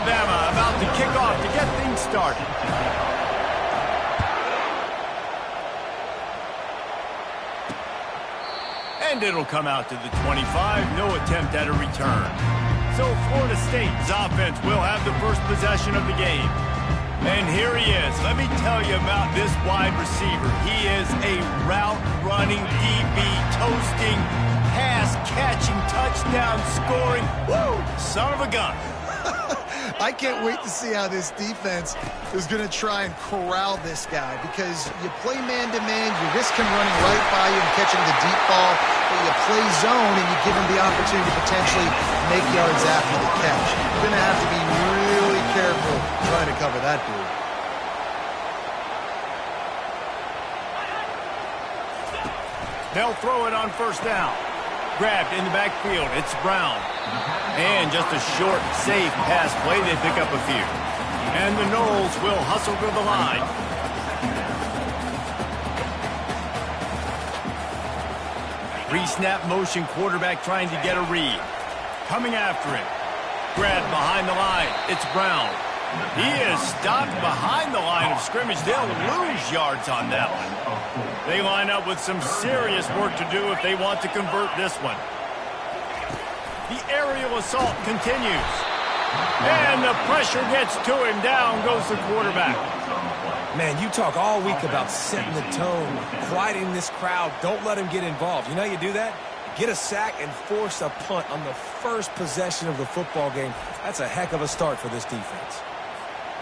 Alabama about to kick off to get things started. And it'll come out to the 25. No attempt at a return. So Florida State's offense will have the first possession of the game. And here he is. Let me tell you about this wide receiver. He is a route-running, DB, toasting, pass-catching, touchdown-scoring, woo, son of a gun. I can't wait to see how this defense is going to try and corral this guy, because you play man-to-man, you risk him running right by you and catching the deep ball, but you play zone and you give him the opportunity to potentially make yards after the catch. You're going to have to be really careful trying to cover that dude. They'll throw it on first down. Grabbed in the backfield. It's Brown. And just a short, safe pass play. They pick up a few. And the Noles will hustle to the line. Pre-snap motion, quarterback trying to get a read. Coming after him. Grabbed behind the line. It's Brown. He is stopped behind the line of scrimmage. They'll lose yards on that one. They line up with some serious work to do if they want to convert this one. The aerial assault continues. And the pressure gets to him. Down goes the quarterback. Man, you talk all week about setting the tone, quieting this crowd. Don't let him get involved. You know how you do that? Get a sack and force a punt on the first possession of the football game. That's a heck of a start for this defense.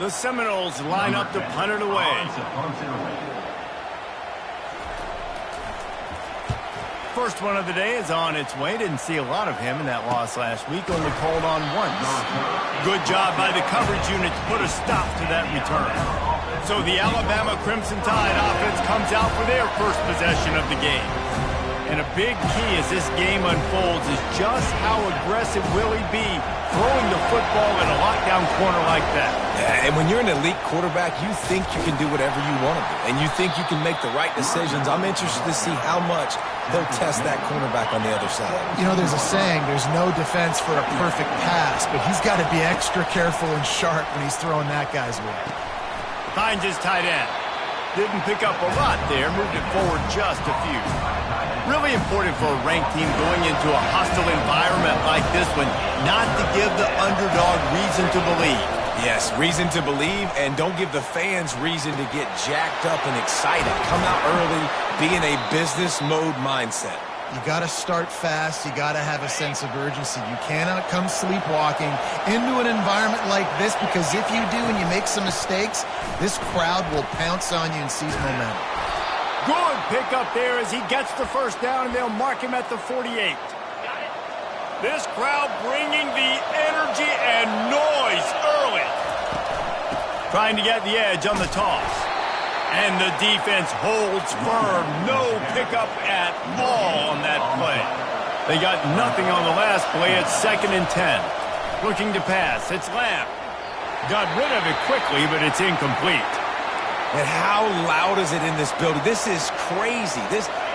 The Seminoles line up to punt it away. First one of the day is on its way. Didn't see a lot of him in that loss last week. Only called on once. Good job by the coverage unit to put a stop to that return. So the Alabama Crimson Tide offense comes out for their first possession of the game. And a big key as this game unfolds is just how aggressive will he be throwing the football in a lockdown corner like that. Yeah, and when you're an elite quarterback, you think you can do whatever you want to do. And you think you can make the right decisions. I'm interested to see how much they'll test that cornerback on the other side. You know, there's a saying, there's no defense for a perfect pass, but he's got to be extra careful and sharp when he's throwing that guy's way. Finds his tight end. Didn't pick up a lot there, moved it forward just a few. Really important for a ranked team going into a hostile environment like this one, not to give the underdog reason to believe. Yes, reason to believe, and don't give the fans reason to get jacked up and excited. Come out early, be in a business mode mindset. You got to start fast. You got to have a sense of urgency. You cannot come sleepwalking into an environment like this, because if you do and you make some mistakes, this crowd will pounce on you and seize momentum. Good pickup there as he gets the first down, and they'll mark him at the 48. This crowd bringing the energy and noise early. Trying to get the edge on the toss. And the defense holds firm. No pickup at all on that play. They got nothing on the last play. It's 2nd and 10. Looking to pass. It's Lamb. Got rid of it quickly, but it's incomplete. And how loud is it in this building? This is crazy.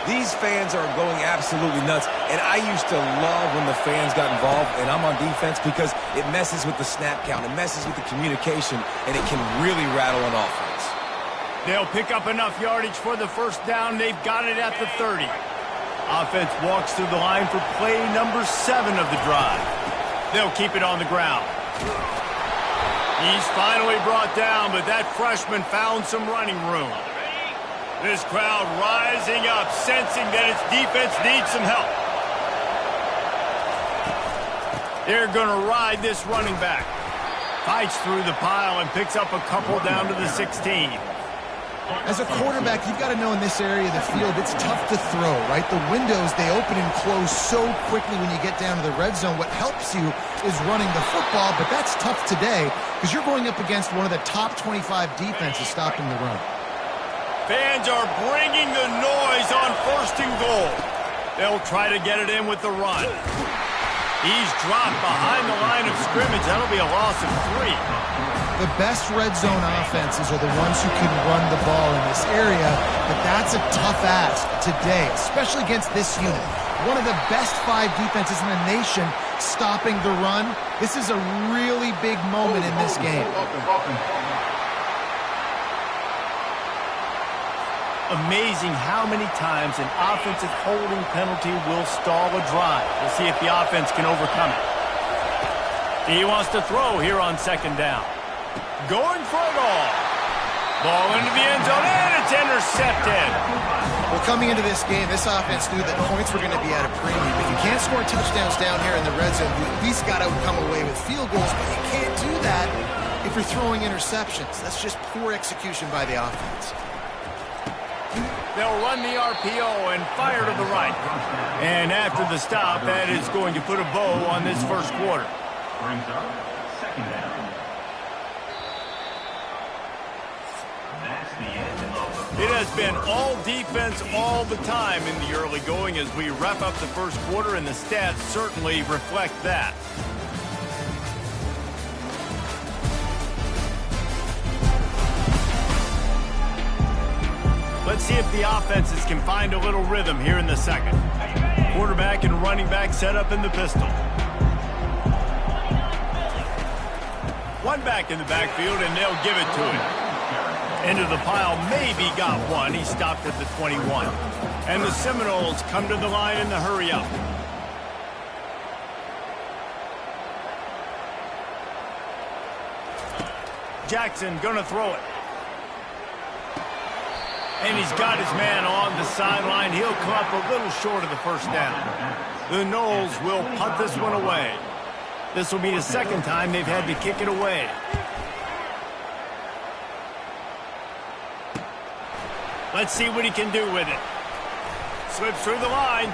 These fans are going absolutely nuts. And I used to love when the fans got involved, and I'm on defense, because it messes with the snap count. It messes with the communication, and it can really rattle an offense. They'll pick up enough yardage for the first down. They've got it at the 30. Offense walks through the line for play number 7 of the drive. They'll keep it on the ground. He's finally brought down, but that freshman found some running room. This crowd rising up, sensing that its defense needs some help. They're going to ride this running back. Fights through the pile and picks up a couple down to the 16. As a quarterback, you've got to know in this area of the field, it's tough to throw, right? The windows, they open and close so quickly when you get down to the red zone. What helps you is running the football, but that's tough today because you're going up against one of the top 25 defenses stopping the run. Fans are bringing the noise on 1st and goal. They'll try to get it in with the run. He's dropped behind the line of scrimmage. That'll be a loss of 3. The best red zone offenses are the ones who can run the ball in this area, but that's a tough ask today, especially against this unit. One of the best 5 defenses in the nation stopping the run. This is a really big moment in this game. Amazing how many times an offensive holding penalty will stall a drive. We'll see if the offense can overcome it. He wants to throw here on 2nd down. Going for it all. Ball into the end zone, and it's intercepted. Well, coming into this game, this offense knew that points were going to be at a premium. If you can't score touchdowns down here in the red zone, you at least got to come away with field goals, but you can't do that if you're throwing interceptions. That's just poor execution by the offense. They'll run the RPO and fire to the right. And after the stop, that is going to put a bow on this first quarter. Brings up 2nd down. That's the end of the... It has been all defense all the time in the early going as we wrap up the first quarter, and the stats certainly reflect that. Let's see if the offenses can find a little rhythm here in the second. Quarterback and running back set up in the pistol. One back in the backfield, and they'll give it to him. Into the pile, maybe got one. He stopped at the 21. And the Seminoles come to the line in the hurry up. Jackson gonna throw it. And he's got his man on the sideline. He'll come up a little short of the first down. The Noles will punt this one away. This will be the 2nd time they've had to kick it away. Let's see what he can do with it. Slips through the line.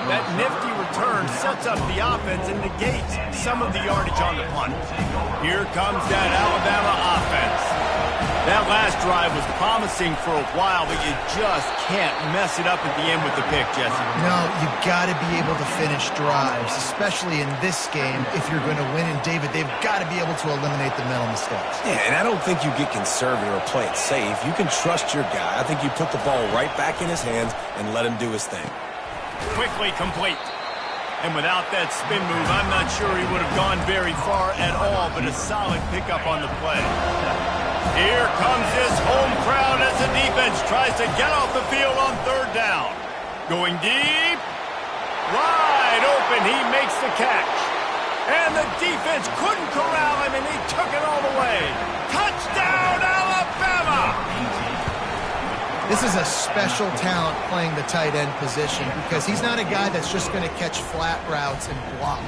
That nifty return sets up the offense and negates some of the yardage on the punt. Here comes that Alabama offense. That last drive was promising for a while, but you just can't mess it up at the end with the pick, Jesse. No, you got to be able to finish drives, especially in this game. If you're going to win, and David, they've got to be able to eliminate the mental mistakes. Yeah, and I don't think you get conservative or play it safe. You can trust your guy. I think you put the ball right back in his hands and let him do his thing. Quickly complete. And without that spin move, I'm not sure he would have gone very far at all, but a solid pickup on the play. Here comes this home crowd as the defense tries to get off the field on 3rd down. Going deep. Wide open. He makes the catch. And the defense couldn't corral him, and he took it all the way. Touchdown, Alabama! This is a special talent playing the tight end position because he's not a guy that's just going to catch flat routes and block.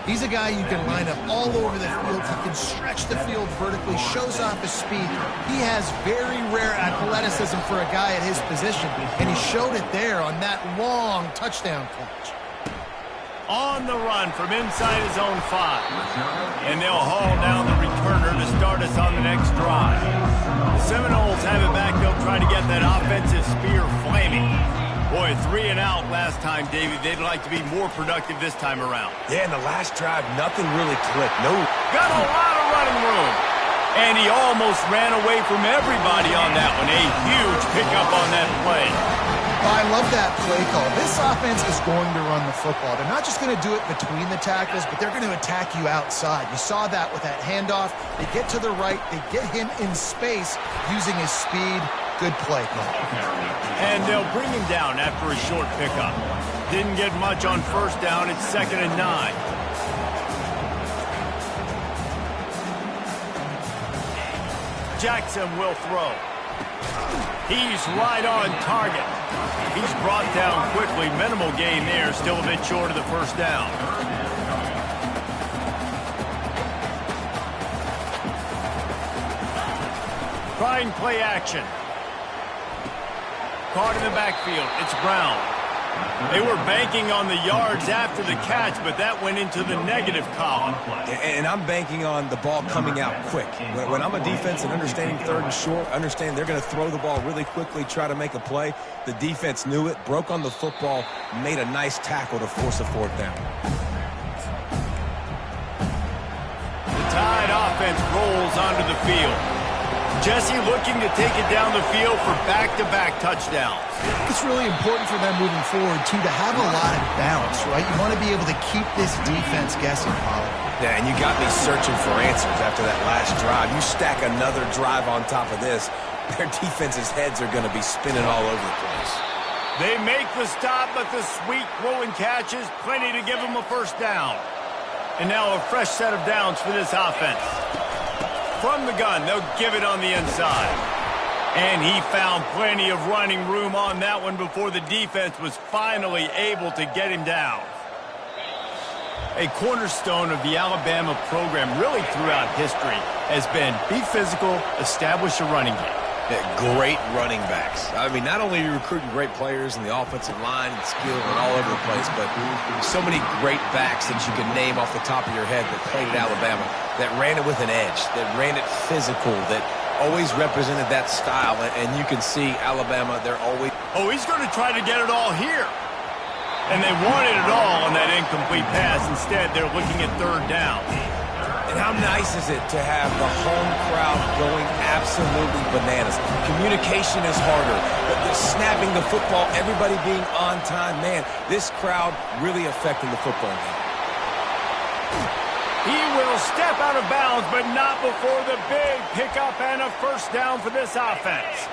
He's a guy you can line up all over the field. He can stretch the field vertically, shows off his speed. He has very rare athleticism for a guy at his position, and he showed it there on that long touchdown catch. On the run from inside his own 5. And they'll haul down the returner to start us on the next drive. The Seminoles have it back. They'll try to get that offensive spear flaming. Boy, 3 and out last time, David. They'd like to be more productive this time around. Yeah, in the last drive, nothing really clicked. No. Got a lot of running room. And he almost ran away from everybody on that one. A huge pickup on that play. Oh, I love that play call. This offense is going to run the football. They're not just going to do it between the tackles, but they're going to attack you outside. You saw that with that handoff. They get to the right. They get him in space using his speed. Good play call. And they'll bring him down after a short pickup. Didn't get much on 1st down. It's 2nd and 9. Jackson will throw. He's right on target. He's brought down quickly. Minimal gain there. Still a bit short of the 1st down. Trying play action. Caught in the backfield. It's Brown. They were banking on the yards after the catch, but that went into the negative column. And I'm banking on the ball coming out quick. When I'm a defense and understanding 3rd and short, understand they're going to throw the ball really quickly, try to make a play. The defense knew it, broke on the football, made a nice tackle to force a 4th down. The Tide offense rolls onto the field. Jesse looking to take it down the field for back-to-back touchdowns. It's really important for them moving forward, too, to have a lot of balance, right? You want to be able to keep this defense guessing, Pollard. Yeah, and you got me searching for answers after that last drive. You stack another drive on top of this, their defense's heads are going to be spinning all over the place. They make the stop, but the sweet throw and catch is plenty to give them a first down. And now a fresh set of downs for this offense. From the gun, they'll give it on the inside. And he found plenty of running room on that one before the defense was finally able to get him down. A cornerstone of the Alabama program really throughout history has been be physical, establish a running game. Great running backs. I mean, not only are you recruiting great players in the offensive line and skill and all over the place, but so many great backs that you can name off the top of your head that played at Alabama, that ran it with an edge, that ran it physical, that always represented that style. And you can see Alabama, they're always... Oh, he's going to try to get it all here. And they wanted it all on that incomplete pass. Instead, they're looking at third down. And how nice is it to have the home crowd going absolutely bananas? Communication is harder, but the snapping the football, everybody being on time, man, this crowd really affecting the football game. He will step out of bounds, but not before the big pickup and a first down for this offense.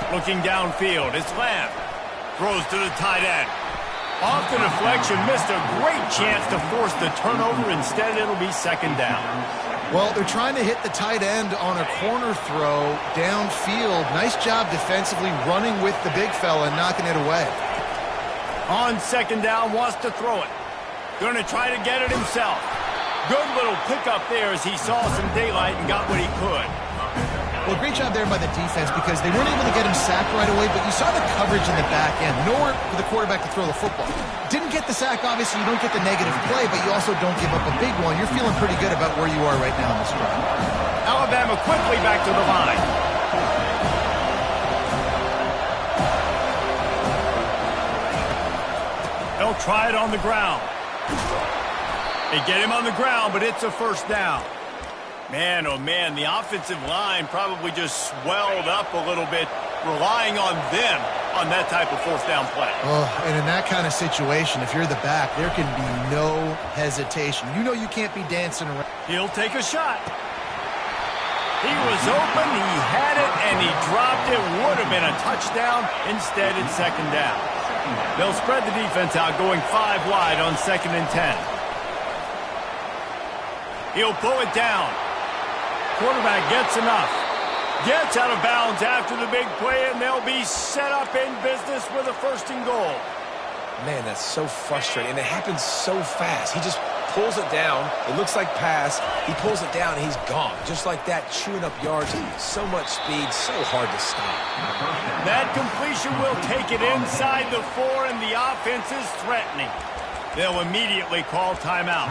Looking downfield, it's Lamb. Throws to the tight end. Off the deflection, missed a great chance to force the turnover. Instead, it'll be second down. Well, they're trying to hit the tight end on a corner throw downfield. Nice job defensively running with the big fella and knocking it away. On second down, wants to throw it. Going to try to get it himself. Good little pickup there as he saw some daylight and got what he could. Well, great job there by the defense because they weren't able to get him sacked right away, but you saw the coverage in the back end. Nowhere for the quarterback to throw the football. Didn't get the sack, obviously. You don't get the negative play, but you also don't give up a big one. You're feeling pretty good about where you are right now in this drive. Alabama quickly back to the line. They'll try it on the ground. They get him on the ground, but it's a first down. Man, oh man, the offensive line probably just swelled up a little bit, relying on them on that type of fourth down play. Oh, and in that kind of situation, if you're the back, there can be no hesitation. You know you can't be dancing around. He'll take a shot. He was open, he had it, and he dropped it. Would have been a touchdown. Instead, it's second down. They'll spread the defense out, going 5 wide on 2nd and 10. He'll pull it down. Quarterback gets enough. Gets out of bounds after the big play, and they'll be set up in business with a 1st and goal. Man, that's so frustrating, and it happens so fast. He just pulls it down. It looks like pass. He pulls it down, and he's gone. Just like that, chewing up yards. So much speed, so hard to stop. That completion will take it inside the 4, and the offense is threatening. They'll immediately call timeout.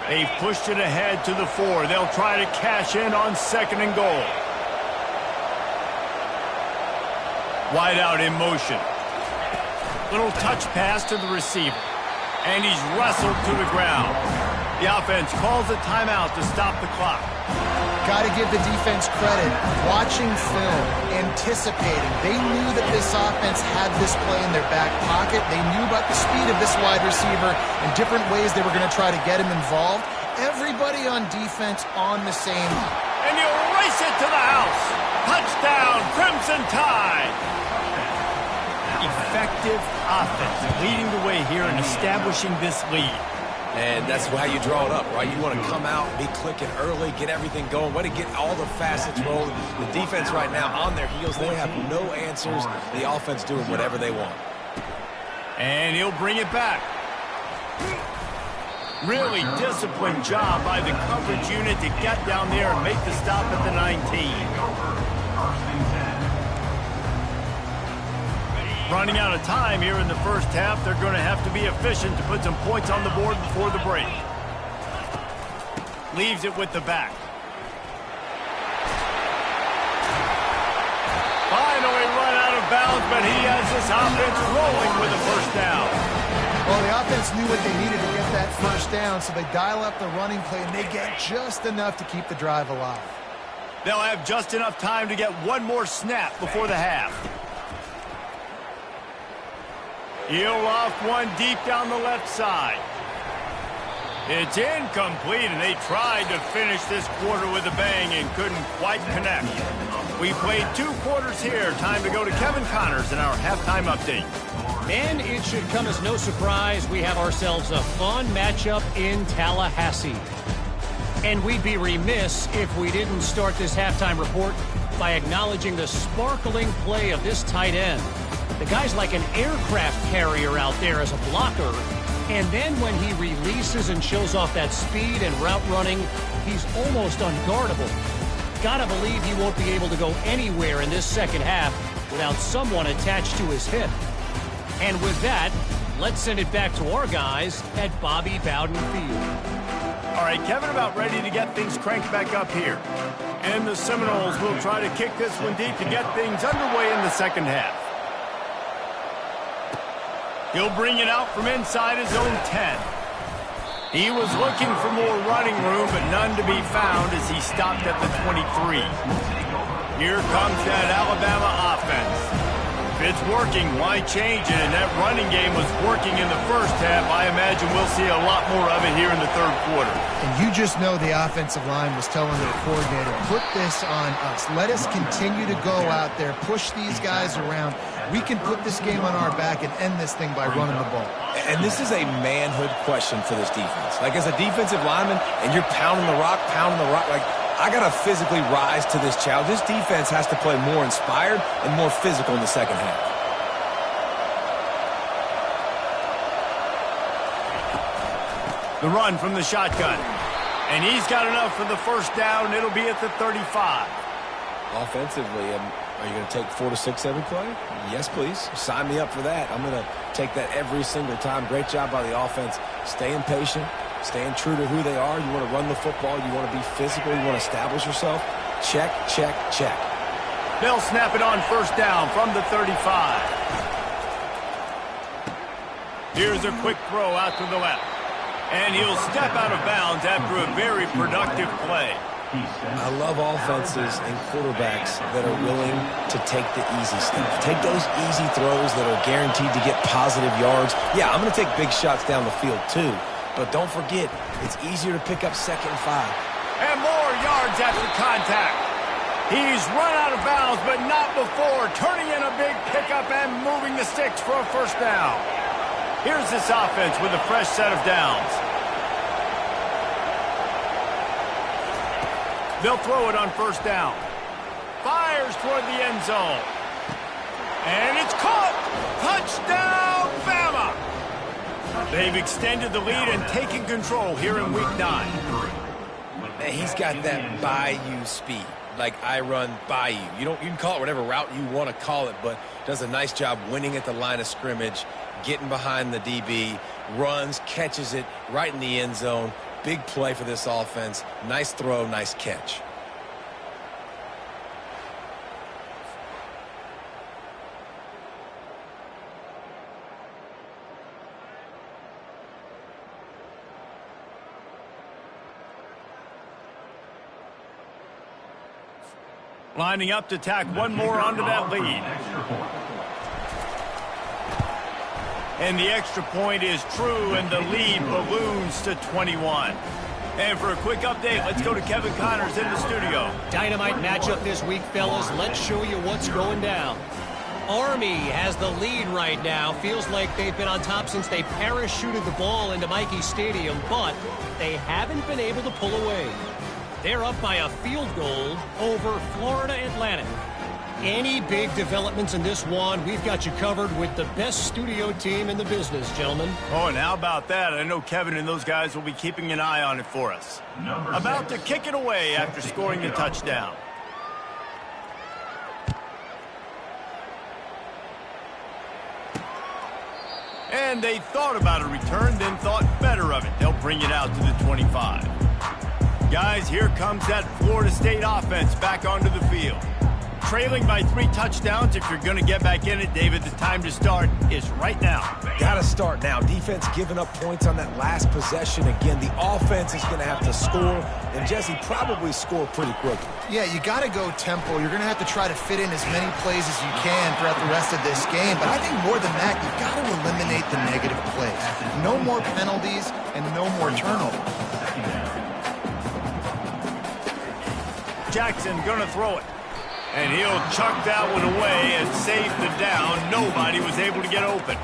They've pushed it ahead to the 4. They'll try to cash in on 2nd and goal. Wide out in motion. Little touch pass to the receiver. And he's wrestled to the ground. The offense calls a timeout to stop the clock. Got to give the defense credit. Watching film, anticipating. They knew that this offense had this play in their back pocket. They knew about the speed of this wide receiver and different ways they were going to try to get him involved. Everybody on defense on the same. And he'll race it to the house. Touchdown, Crimson Tide. Effective offense leading the way here and establishing this lead. And that's how you draw it up, right? You want to come out, be clicking early, get everything going, way to get all the facets rolling. The defense right now on their heels, they have no answers. The offense doing whatever they want. And he'll bring it back. Really disciplined job by the coverage unit to get down there and make the stop at the 19. Running out of time here in the first half. They're going to have to be efficient to put some points on the board before the break. Leaves it with the back. Finally run out of bounds, but he has this offense rolling with a first down. Well, the offense knew what they needed to get that first down, so they dial up the running play, and they get just enough to keep the drive alive. They'll have just enough time to get one more snap before the half. He'll loft one deep down the left side. It's incomplete, and they tried to finish this quarter with a bang and couldn't quite connect. We played 2 quarters here. Time to go to Kevin Connors in our halftime update. And it should come as no surprise we have ourselves a fun matchup in Tallahassee. And we'd be remiss if we didn't start this halftime report by acknowledging the sparkling play of this tight end. The guy's like an aircraft carrier out there as a blocker. And then when he releases and shows off that speed and route running, he's almost unguardable. Gotta believe he won't be able to go anywhere in this second half without someone attached to his hip. And with that, let's send it back to our guys at Bobby Bowden Field. All right, Kevin about ready to get things cranked back up here. And the Seminoles will try to kick this one deep to get things underway in the second half. He'll bring it out from inside his own 10. He was looking for more running room, but none to be found as he stopped at the 23. Here comes that Alabama offense. If it's working, why change it? And that running game was working in the first half. I imagine we'll see a lot more of it here in the third quarter. And you just know the offensive line was telling their coordinator, put this on us. Let us continue to go out there, push these guys around. We can put this game on our back and end this thing by running the ball. And this is a manhood question for this defense. Like, as a defensive lineman, and you're pounding the rock, like, I got to physically rise to this challenge. This defense has to play more inspired and more physical in the second half. The run from the shotgun. And he's got enough for the first down. It'll be at the 35. Offensively, are you going to take 4 to 6 every play? Yes, please. Sign me up for that. I'm going to take that every single time. Great job by the offense. Staying patient, staying true to who they are. You want to run the football. You want to be physical. You want to establish yourself. Check, check, check. They'll snap it on first down from the 35. Here's a quick throw out to the left. And he'll step out of bounds after a very productive play. I love offenses and quarterbacks that are willing to take the easy stuff. Take those easy throws that are guaranteed to get positive yards. Yeah, I'm going to take big shots down the field too. But don't forget, it's easier to pick up 2nd and 5. And more yards after contact. He's run out of bounds, but not before turning in a big pickup and moving the sticks for a first down. Here's this offense with a fresh set of downs. They'll throw it on first down. Fires toward the end zone. And it's caught. Touchdown, Bama. They've extended the lead and taken control here in Week 9. He's got that bayou speed. Like, I run by you. You can call it whatever route you want to call it, but does a nice job winning at the line of scrimmage, getting behind the DB, runs, catches it right in the end zone. Big play for this offense. Nice throw, nice catch. Lining up to tack one more onto that lead. And the extra point is true, and the lead balloons to 21. And for a quick update, let's go to Kevin Connors in the studio. Dynamite matchup this week, fellas. Let's show you what's going down. Army has the lead right now. Feels like they've been on top since they parachuted the ball into Michie Stadium, but they haven't been able to pull away. They're up by a field goal over Florida Atlantic. Any big developments in this one, we've got you covered with the best studio team in the business, gentlemen. Oh, and how about that? I know Kevin and those guys will be keeping an eye on it for us. About to kick it away after scoring the touchdown. And they thought about a return, then thought better of it. They'll bring it out to the 25. Guys, here comes that Florida State offense back onto the field. trailing by 3 touchdowns. If you're going to get back in it, David, the time to start is right now. Gotta start now. Defense giving up points on that last possession. Again, the offense is going to have to score, and Jesse probably score pretty quickly. Yeah, you got to go tempo. You're going to have to try to fit in as many plays as you can throughout the rest of this game. But I think more than that, you've got to eliminate the negative plays. No more penalties and no more turnovers. Jackson going to throw it. And he'll chuck that one away and save the down. Nobody was able to get open.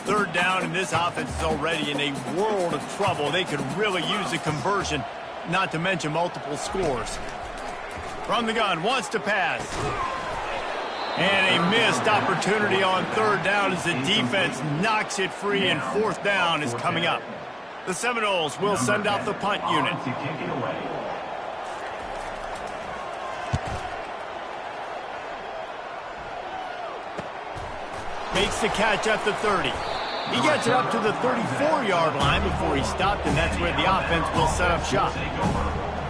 Third down, and this offense is already in a world of trouble. They could really use a conversion, not to mention multiple scores. From the gun, wants to pass. And a missed opportunity on third down as the defense knocks it free, and fourth down is coming up. The Seminoles will send out the punt unit. Makes the catch at the 30. He gets it up to the 34-yard line before he stopped, and that's where the offense will set up shop.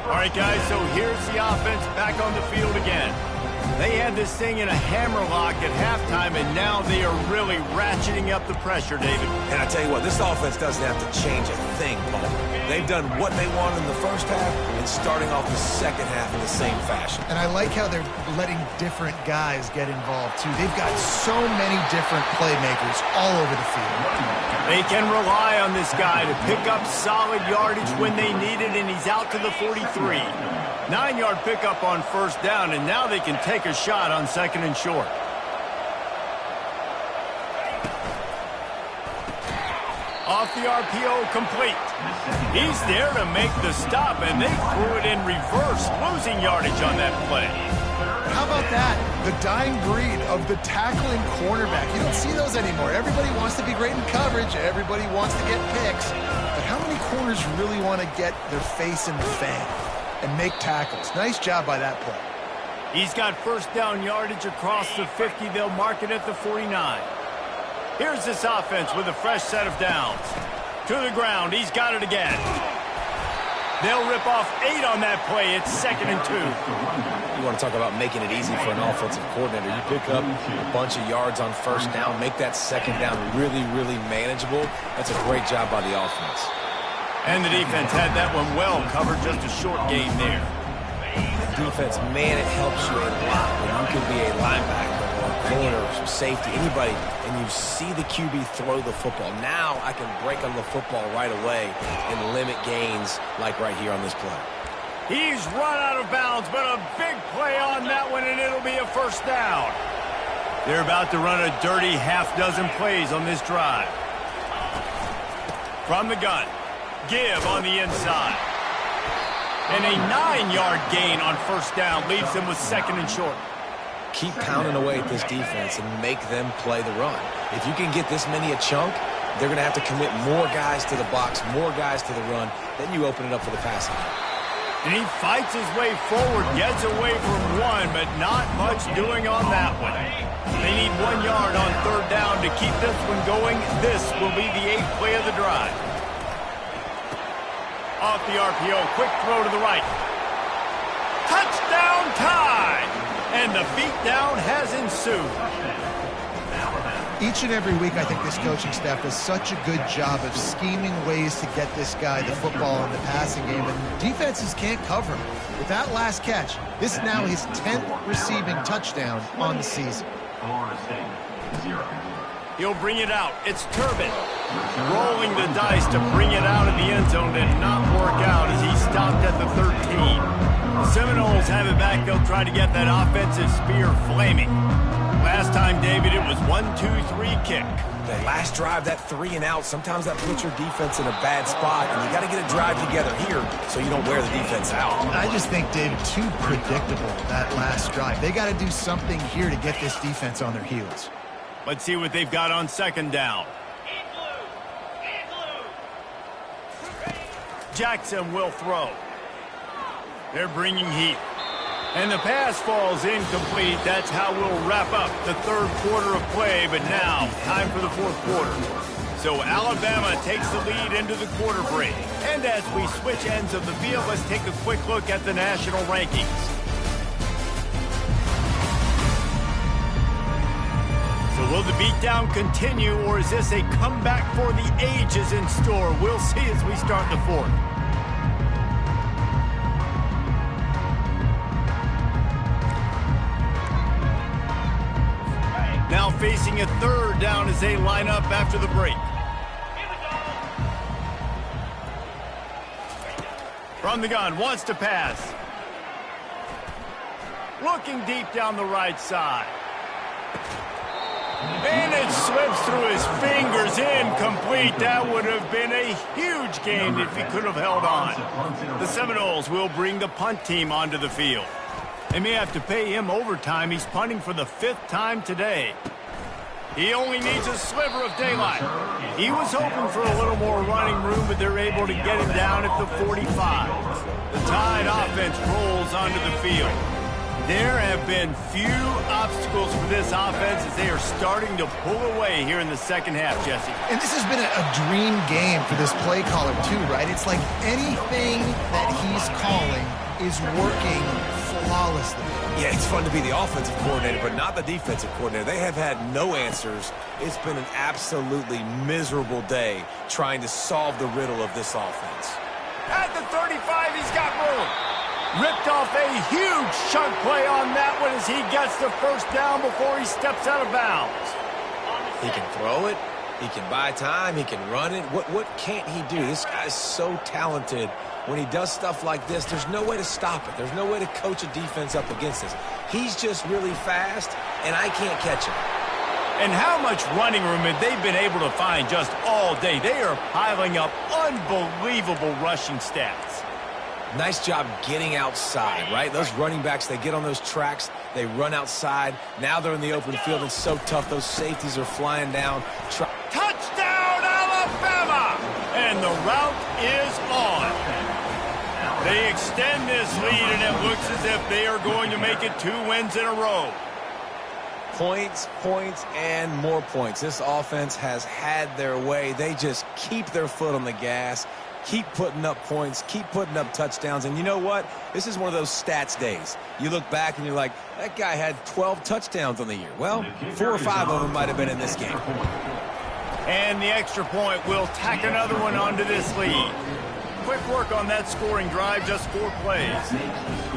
All right, guys, so here's the offense back on the field again. They had this thing in a hammerlock at halftime, and now they are really ratcheting up the pressure, David. And I tell you what, this offense doesn't have to change a thing, Paul. They've done what they wanted in the first half and starting off the second half in the same fashion. And I like how they're letting different guys get involved, too. They've got so many different playmakers all over the field. They can rely on this guy to pick up solid yardage when they need it, and he's out to the 43. 9-yard pickup on first down, and now they can take a shot on second and short. Off the RPO, complete. He's there to make the stop, and they threw it in reverse, losing yardage on that play. How about that? The dying breed of the tackling cornerback. You don't see those anymore. Everybody wants to be great in coverage. Everybody wants to get picks. But how many corners really want to get their face in the fan and make tackles? Nice job by that play. He's got first down yardage across the 50. They'll mark it at the 49. Here's this offense with a fresh set of downs. To the ground. He's got it again. They'll rip off 8 on that play. It's second and 2. You want to talk about making it easy for an offensive coordinator. You pick up a bunch of yards on first down, make that second down really, really manageable. That's a great job by the offense. And the defense had that one well covered, just a short gain there. Defense, man, it helps you a lot when you can be a linebacker or a corner or some safety, anybody, and you see the QB throw the football. Now I can break on the football right away and limit gains like right here on this play. He's run out of bounds, but a big play on that one, and it'll be a first down. They're about to run a dirty half-dozen plays on this drive. From the gun, give on the inside. And a 9-yard gain on first down leaves them with second and short. Keep pounding away at this defense and make them play the run. If you can get this many a chunk, they're going to have to commit more guys to the box, more guys to the run. Then you open it up for the passing game. And he fights his way forward, gets away from one, but not much doing on that one. They need 1 yard on third down to keep this one going. This will be the 8th play of the drive. Off the RPO, quick throw to the right. Touchdown time! And the beatdown has ensued. Each and every week, I think this coaching staff does such a good job of scheming ways to get this guy the football in the passing game, and defenses can't cover him. With that last catch, this is now his 10th receiving touchdown on the season. He'll bring it out. It's Turbin. Rolling the dice to bring it out of the end zone did not work out as he stopped at the 13. The Seminoles have it back. They'll try to get that offensive spear flaming. Last time, David, it was 1-2-3 kick. That last drive, that 3 and out, sometimes that puts your defense in a bad spot, and you got to get a drive together here so you don't wear the defense out. I just think, David, too predictable, that last drive. They got to do something here to get this defense on their heels. Let's see what they've got on second down. Jackson will throw. They're bringing heat. And the pass falls incomplete. That's how we'll wrap up the third quarter of play. But now, time for the fourth quarter. So Alabama takes the lead into the quarter break. And as we switch ends of the field, let's take a quick look at the national rankings. So will the beatdown continue, or is this a comeback for the ages in store? We'll see as we start the fourth. Now facing a third down as they line up after the break. From the gun, wants to pass. Looking deep down the right side. And it slips through his fingers, incomplete. That would have been a huge gain if he could have held on. The Seminoles will bring the punt team onto the field. They may have to pay him overtime. He's punting for the 5th time today. He only needs a sliver of daylight. He was hoping for a little more running room, but they're able to get him down at the 45. The Tide offense rolls onto the field. There have been few obstacles for this offense as they are starting to pull away here in the second half, Jesse. And this has been a dream game for this play caller too, right? It's like anything that he's calling is working flawlessly. Yeah, it's fun to be the offensive coordinator, but not the defensive coordinator. They have had no answers. It's been an absolutely miserable day trying to solve the riddle of this offense. At the 35, he's got room. Ripped off a huge chunk play on that one as he gets the first down before he steps out of bounds. He can throw it. He can buy time. He can run it. What can't he do? This guy's so talented. When he does stuff like this, there's no way to stop it. There's no way to coach a defense up against this. He's just really fast, and I can't catch him. And how much running room have they been able to find just all day? They are piling up unbelievable rushing stats. Nice job getting outside, right? Those running backs, they get on those tracks, they run outside. Now they're in the open field. It's so tough. Those safeties are flying down. Touchdown, Alabama! And the route is on. They extend this lead, and it looks as if they are going to make it 2 wins in a row. Points, points, and more points. This offense has had their way. They just keep their foot on the gas, keep putting up points, keep putting up touchdowns. And you know what? This is one of those stats days. You look back and you're like, that guy had 12 touchdowns on the year. Well, 4 or 5 of them might have been in this game. And the extra point will tack another one onto this lead. Quick work on that scoring drive, just 4 plays.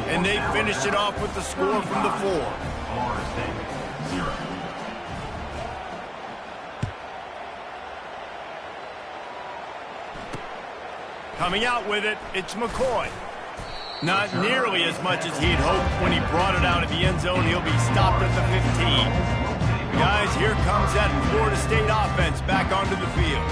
And they finished it off with the score from the 4. Coming out with it, it's McCoy. Not nearly as much as he'd hoped when he brought it out of the end zone. He'll be stopped at the 15. Guys, here comes that Florida State offense back onto the field.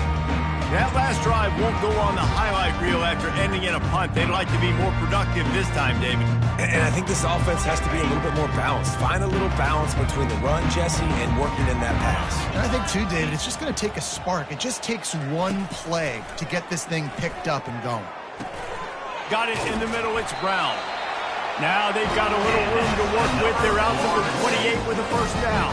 That last drive won't go on the highlight reel after ending in a punt. They'd like to be more productive this time, David. And I think this offense has to be a little bit more balanced. Find a little balance between the run, Jesse, and working in that pass. And I think, too, David, it's just going to take a spark. It just takes one play to get this thing picked up and going. Got it in the middle. It's Brown. Now they've got a little room to work with. They're out to the 28 with a first down.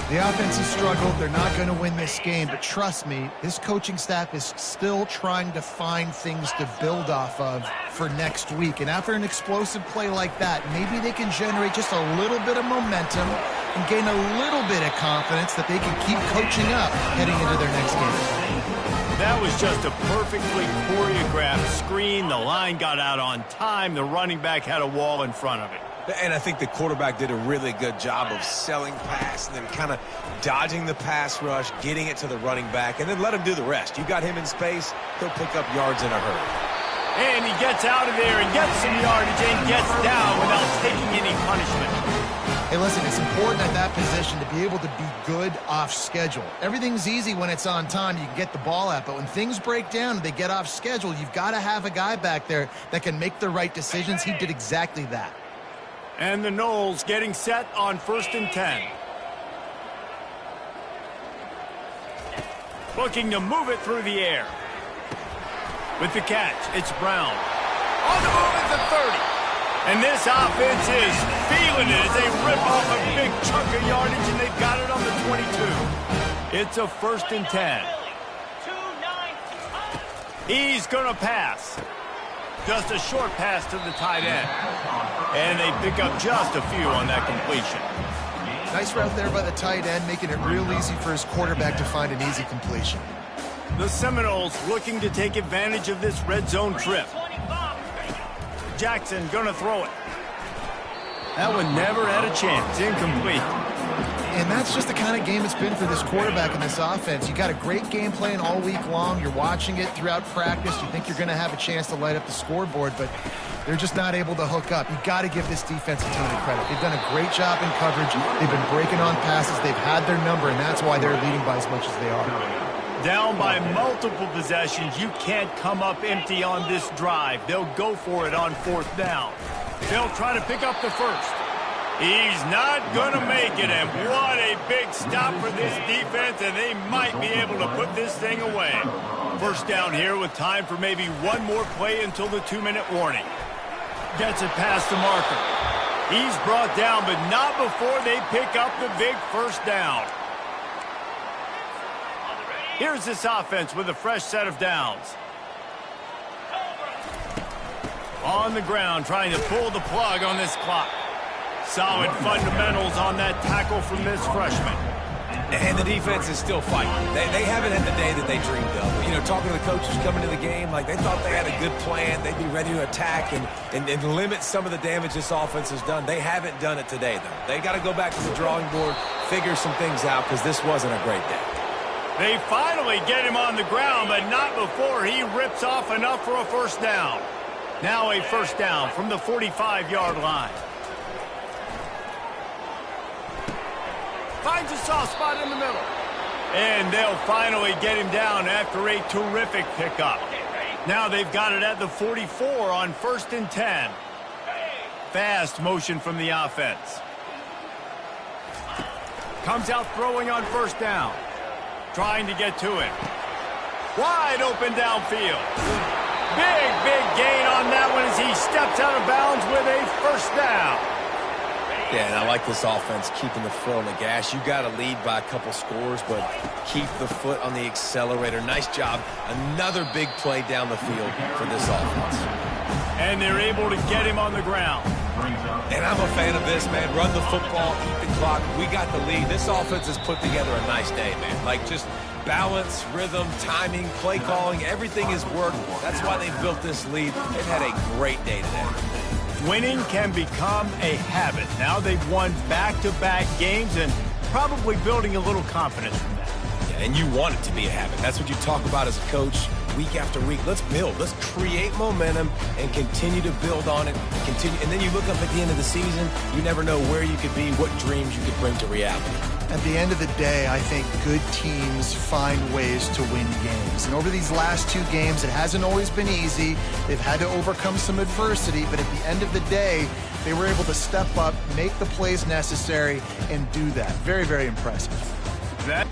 The offense has struggled. They're not going to win this game, but trust me, this coaching staff is still trying to find things to build off of for next week. And after an explosive play like that, maybe they can generate just a little bit of momentum and gain a little bit of confidence that they can keep coaching up heading into their next game. That was just a perfectly choreographed screen. The line got out on time. The running back had a wall in front of it. And I think the quarterback did a really good job of selling pass and then kind of dodging the pass rush, getting it to the running back, and then let him do the rest. You got him in space, he'll pick up yards in a hurry. And he gets out of there and gets some yardage and gets down without taking any punishment. Hey, listen, it's important at that position to be able to be good off schedule. Everything's easy when it's on time. You can get the ball out. But when things break down and they get off schedule, you've got to have a guy back there that can make the right decisions. He did exactly that. And the Noles getting set on 1st and 10. Looking to move it through the air. With the catch, it's Brown. On the move at the 30. And this offense is feeling it as they rip off a big chunk of yardage, and they've got it on the 22. It's a 1st and 10. He's going to pass. Just a short pass to the tight end. And they pick up just a few on that completion. Nice route there by the tight end, making it real easy for his quarterback to find an easy completion. The Seminoles looking to take advantage of this red zone trip. Jackson gonna throw it. That one never had a chance. Incomplete. And that's just the kind of game it's been for this quarterback in this offense. You got a great game plan all week long. You're watching it throughout practice. You think you're going to have a chance to light up the scoreboard, but they're just not able to hook up. You got to give this defense a ton of credit. They've done a great job in coverage. They've been breaking on passes. They've had their number, and that's why they're leading by as much as they are. Down by multiple possessions, you can't come up empty on this drive. They'll go for it on 4th down. They'll try to pick up the first. He's not going to make it, and what a big stop for this defense, and they might be able to put this thing away. First down here with time for maybe one more play until the 2-minute warning. Gets it past the marker. He's brought down, but not before they pick up the big first down. Here's this offense with a fresh set of downs. On the ground, trying to pull the plug on this clock. Solid fundamentals on that tackle from this freshman. And the defense is still fighting. They haven't had the day that they dreamed of. You know, talking to the coaches coming to the game, like they thought they had a good plan. They'd be ready to attack and limit some of the damage this offense has done. They haven't done it today, though. They got to go back to the drawing board, figure some things out, because this wasn't a great day. They finally get him on the ground, but not before he rips off enough for a first down. Now a first down from the 45-yard line. Finds a soft spot in the middle. And they'll finally get him down after a terrific pickup. Now they've got it at the 44 on 1st and 10. Fast motion from the offense. Comes out throwing on 1st down. Trying to get to it. Wide open downfield. Big gain on that one as he steps out of bounds with a first down. Yeah, and I like this offense keeping the foot on the gas. You got to lead by a couple scores, but keep the foot on the accelerator. Nice job. Another big play down the field for this offense. And they're able to get him on the ground. And I'm a fan of this, man. Run the football, eat the clock. We got the lead. This offense has put together a nice day, man. Like just balance, rhythm, timing, play calling, everything has worked. That's why they've built this lead. They've had a great day today. Winning can become a habit. Now they've won back-to-back games and probably building a little confidence from that. Yeah, and you want it to be a habit. That's what you talk about as a coach week after week. Let's build. Let's create momentum and continue to build on it. And then you look up at the end of the season, you never know where you could be, what dreams you could bring to reality. At the end of the day, I think good teams find ways to win games. And over these last 2 games, it hasn't always been easy. They've had to overcome some adversity, but at the end of the day, they were able to step up, make the plays necessary, and do that. Very, very impressive. That